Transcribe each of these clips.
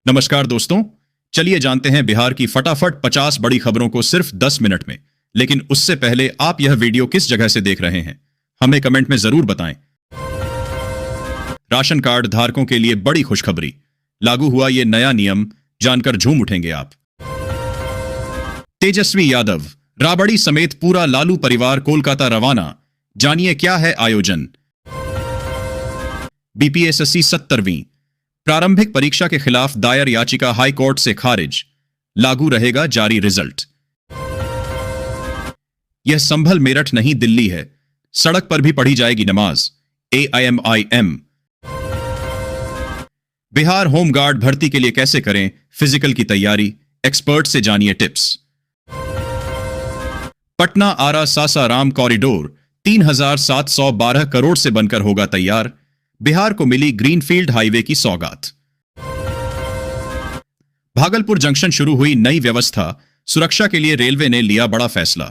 नमस्कार दोस्तों, चलिए जानते हैं बिहार की फटाफट 50 बड़ी खबरों को सिर्फ 10 मिनट में। लेकिन उससे पहले आप यह वीडियो किस जगह से देख रहे हैं, हमें कमेंट में जरूर बताएं। राशन कार्ड धारकों के लिए बड़ी खुशखबरी, लागू हुआ ये नया नियम, जानकर झूम उठेंगे आप। तेजस्वी यादव, राबड़ी समेत पूरा लालू परिवार कोलकाता रवाना, जानिए क्या है आयोजन। बीपीएससी 70वीं प्रारंभिक परीक्षा के खिलाफ दायर याचिका हाई कोर्ट से खारिज, लागू रहेगा जारी रिजल्ट। यह संभल मेरठ नहीं दिल्ली है, सड़क पर भी पढ़ी जाएगी नमाज, AIMIM। बिहार होमगार्ड भर्ती के लिए कैसे करें फिजिकल की तैयारी, एक्सपर्ट से जानिए टिप्स। पटना आरा सासाराम कॉरिडोर 3712 करोड़ से बनकर होगा तैयार, बिहार को मिली ग्रीनफील्ड हाईवे की सौगात। भागलपुर जंक्शन शुरू हुई नई व्यवस्था, सुरक्षा के लिए रेलवे ने लिया बड़ा फैसला।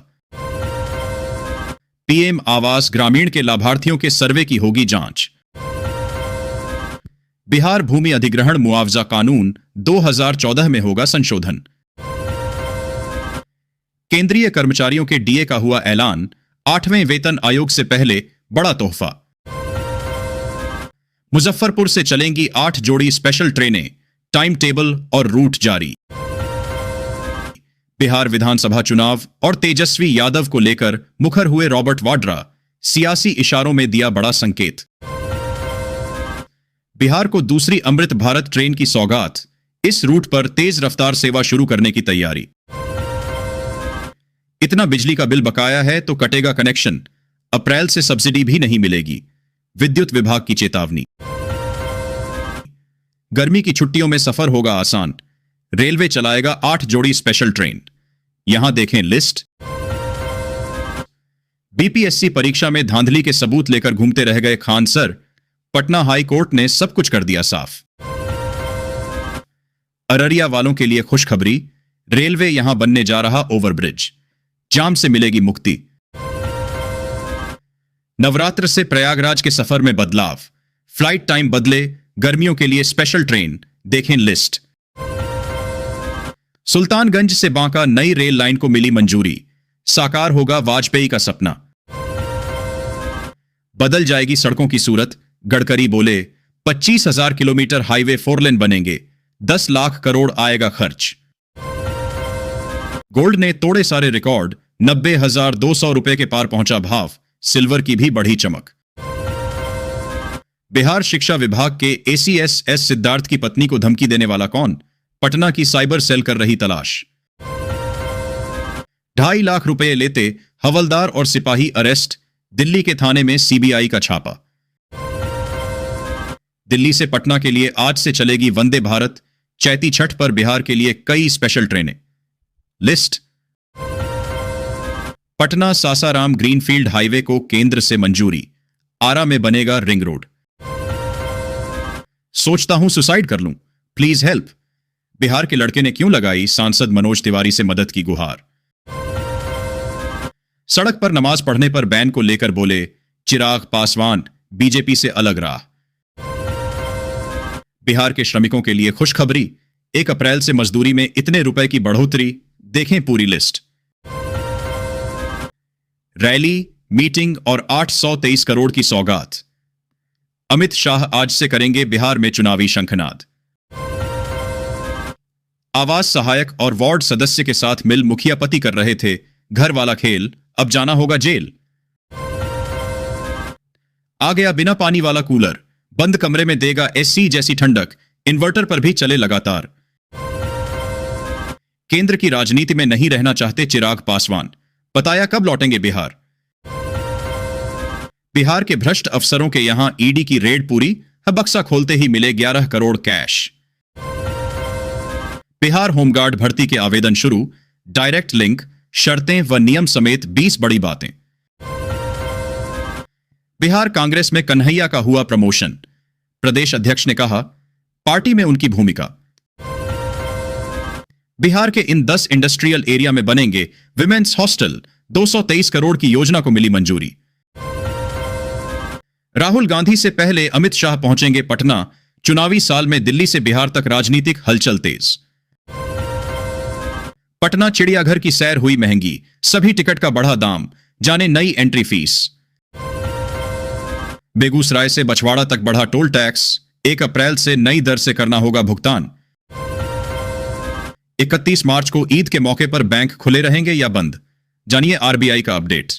पीएम आवास ग्रामीण के लाभार्थियों के सर्वे की होगी जांच। बिहार भूमि अधिग्रहण मुआवजा कानून 2014 में होगा संशोधन। केंद्रीय कर्मचारियों के डीए का हुआ ऐलान, 8वें वेतन आयोग से पहले बड़ा तोहफा। मुजफ्फरपुर से चलेंगी 8 जोड़ी स्पेशल ट्रेनें, टाइम टेबल और रूट जारी। बिहार विधानसभा चुनाव और तेजस्वी यादव को लेकर मुखर हुए रॉबर्ट वाड्रा, सियासी इशारों में दिया बड़ा संकेत। बिहार को दूसरी अमृत भारत ट्रेन की सौगात, इस रूट पर तेज रफ्तार सेवा शुरू करने की तैयारी। इतना बिजली का बिल बकाया है तो कटेगा कनेक्शन, अप्रैल से सब्सिडी भी नहीं मिलेगी, विद्युत विभाग की चेतावनी। गर्मी की छुट्टियों में सफर होगा आसान, रेलवे चलाएगा 8 जोड़ी स्पेशल ट्रेन, यहां देखें लिस्ट। बीपीएससी परीक्षा में धांधली के सबूत लेकर घूमते रह गए Khan sir, Patna high court ने सब कुछ कर दिया साफ। अररिया वालों के लिए खुशखबरी, रेलवे यहां बनने जा रहा ओवरब्रिज, जाम से मिलेगी मुक्ति। नवरात्र से प्रयागराज के सफर में बदलाव, फ्लाइट टाइम बदले, गर्मियों के लिए स्पेशल ट्रेन, देखें लिस्ट। सुल्तानगंज से बांका नई रेल लाइन को मिली मंजूरी, साकार होगा वाजपेयी का सपना। बदल जाएगी सड़कों की सूरत, गडकरी बोले 25,000 किलोमीटर हाईवे 4 लेन बनेंगे, 10 लाख करोड़ आएगा खर्च। गोल्ड ने तोड़े सारे रिकॉर्ड, 90,200 रुपए के पार पहुंचा भाव, सिल्वर की भी बढ़ी चमक। बिहार शिक्षा विभाग के ACS सिद्धार्थ की पत्नी को धमकी देने वाला कौन, पटना की साइबर सेल कर रही तलाश। 2.5 लाख रुपए लेते हवलदार और सिपाही अरेस्ट, दिल्ली के थाने में CBI का छापा। दिल्ली से पटना के लिए आज से चलेगी वंदे भारत, चैती छठ पर बिहार के लिए कई स्पेशल ट्रेनें, list. Patna Sasaram greenfield highway को केंद्र से मंजूरी, आरा में बनेगा रिंग रोड। सोचता हूं सुसाइड कर लूं, प्लीज हेल्प, बिहार के लड़के ने क्यों लगाई सांसद मनोज तिवारी से मदद की गुहार। सड़क पर नमाज पढ़ने पर बैन को लेकर बोले चिराग पासवान, बीजेपी से अलग राह। बिहार के श्रमिकों के लिए खुशखबरी, 1 अप्रैल से मजदूरी में इतने रुपए की बढ़ोतरी, देखें पूरी लिस्ट। रैली, मीटिंग और 823 करोड़ की सौगात, अमित शाह आज से करेंगे बिहार में चुनावी शंखनाद। आवास सहायक और वार्ड सदस्य के साथ मिल मुखिया पति कर रहे थे घर वाला खेल, अब जाना होगा जेल। आ गया बिना पानी वाला कूलर, बंद कमरे में देगा AC जैसी ठंडक, इन्वर्टर पर भी चले लगातार। केंद्र की राजनीति में नहीं रहना चाहते चिराग पासवान, बताया कब लौटेंगे बिहार। बिहार के भ्रष्ट अफसरों के यहां ईडी की रेड पूरी, बक्सा खोलते ही मिले 11 करोड़ कैश। बिहार होमगार्ड भर्ती के आवेदन शुरू, डायरेक्ट लिंक, शर्तें व नियम समेत 20 बड़ी बातें। बिहार कांग्रेस में कन्हैया का हुआ प्रमोशन, प्रदेश अध्यक्ष ने कहा पार्टी में उनकी भूमिका। बिहार के इन 10 इंडस्ट्रियल एरिया में बनेंगे विमेंस हॉस्टल, 223 करोड़ की योजना को मिली मंजूरी। राहुल गांधी से पहले अमित शाह पहुंचेंगे पटना, चुनावी साल में दिल्ली से बिहार तक राजनीतिक हलचल तेज। पटना चिड़ियाघर की सैर हुई महंगी, सभी टिकट का बढ़ा दाम, जाने नई एंट्री फीस। बेगूसराय से बछवाड़ा तक बढ़ा टोल टैक्स, 1 अप्रैल से नई दर से करना होगा भुगतान। 31 मार्च को ईद के मौके पर बैंक खुले रहेंगे या बंद, जानिए आरबीआई का अपडेट।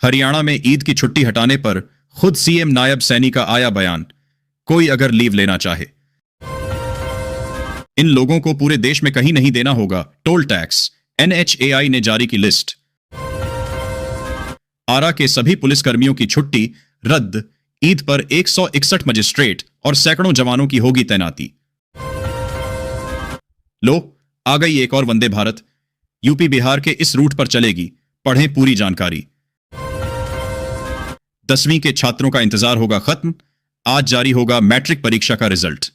हरियाणा में ईद की छुट्टी हटाने पर खुद सीएम नायब सैनी का आया बयान, कोई अगर लीव लेना चाहे। इन लोगों को पूरे देश में कहीं नहीं देना होगा टोल टैक्स, एनएचएआई ने जारी की लिस्ट। आरा के सभी पुलिसकर्मियों की छुट्टी रद्द, ईद पर 161 मजिस्ट्रेट और सैकड़ों जवानों की होगी तैनाती। लो, आ गई एक और वंदे भारत, यूपी बिहार के इस रूट पर चलेगी, पढ़ें पूरी जानकारी। 10वीं के छात्रों का इंतजार होगा खत्म, आज जारी होगा मैट्रिक परीक्षा का रिजल्ट।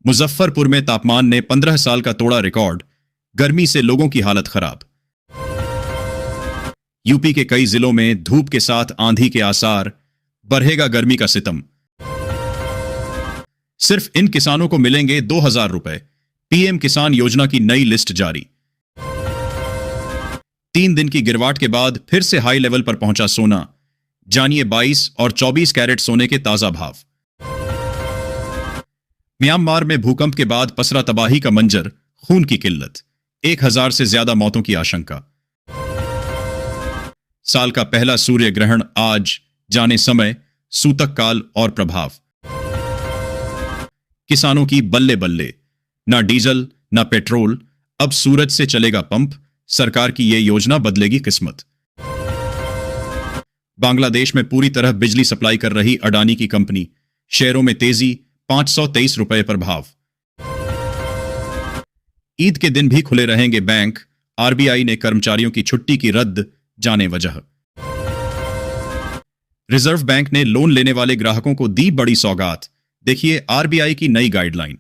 मुजफ्फरपुर में तापमान ने 15 साल का तोड़ा रिकॉर्ड, गर्मी से लोगों की हालत खराब। यूपी के कई जिलों में धूप के साथ आंधी के आसार, बढ़ेगा गर्मी का सितम। सिर्फ इन किसानों को मिलेंगे 2000 रुपए, पीएम किसान योजना की नई लिस्ट जारी। 3 दिन की गिरवाट के बाद फिर से हाई लेवल पर पहुंचा सोना, जानिए 22 और 24 कैरेट सोने के ताजा भाव। म्यांमार में भूकंप के बाद पसरा तबाही का मंजर, खून की किल्लत, 1000 से ज्यादा मौतों की आशंका। साल का पहला सूर्य ग्रहण आज, जाने समय, सूतक काल और प्रभाव। किसानों की बल्ले बल्ले, ना डीजल ना पेट्रोल, अब सूरज से चलेगा पंप, सरकार की यह योजना बदलेगी किस्मत। बांग्लादेश में पूरी तरह बिजली सप्लाई कर रही अडानी की कंपनी, शेयरों में तेजी, 523 रुपए पर भाव। ईद के दिन भी खुले रहेंगे बैंक, आरबीआई ने कर्मचारियों की छुट्टी की रद्द, जाने वजह। रिजर्व बैंक ने लोन लेने वाले ग्राहकों को दी बड़ी सौगात, देखिए आरबीआई की नई गाइडलाइन।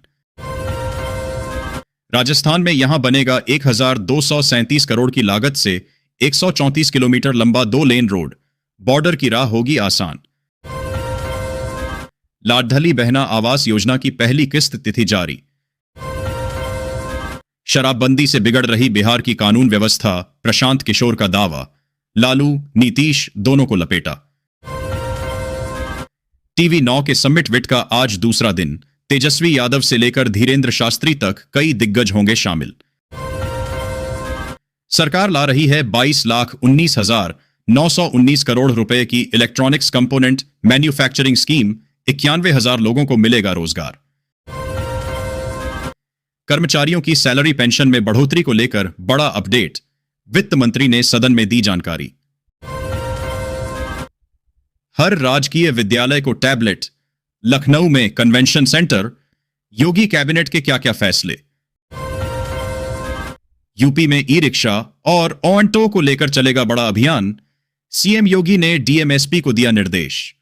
राजस्थान में यहां बनेगा 1237 करोड़ की लागत से 134 किलोमीटर लंबा 2 लेन रोड, बॉर्डर की राह होगी आसान। लाडली बहना आवास योजना की पहली किस्त तिथि जारी। शराबबंदी से बिगड़ रही बिहार की कानून व्यवस्था, प्रशांत किशोर का दावा, लालू नीतीश दोनों को लपेटा। टीवी 9 के समिट विट का आज दूसरा दिन, तेजस्वी यादव से लेकर धीरेन्द्र शास्त्री तक कई दिग्गज होंगे शामिल। सरकार ला रही है 22,19,919 करोड़ रुपए की इलेक्ट्रॉनिक्स कंपोनेंट मैन्युफैक्चरिंग स्कीम, 91,000 लोगों को मिलेगा रोजगार। कर्मचारियों की सैलरी पेंशन में बढ़ोतरी को लेकर बड़ा अपडेट, वित्त मंत्री ने सदन में दी जानकारी। हर राजकीय विद्यालय को टैबलेट, लखनऊ में कन्वेंशन सेंटर, योगी कैबिनेट के क्या क्या फैसले। यूपी में ई रिक्शा और ऑन्टो को लेकर चलेगा बड़ा अभियान, सीएम योगी ने डीएमएसपी को दिया निर्देश।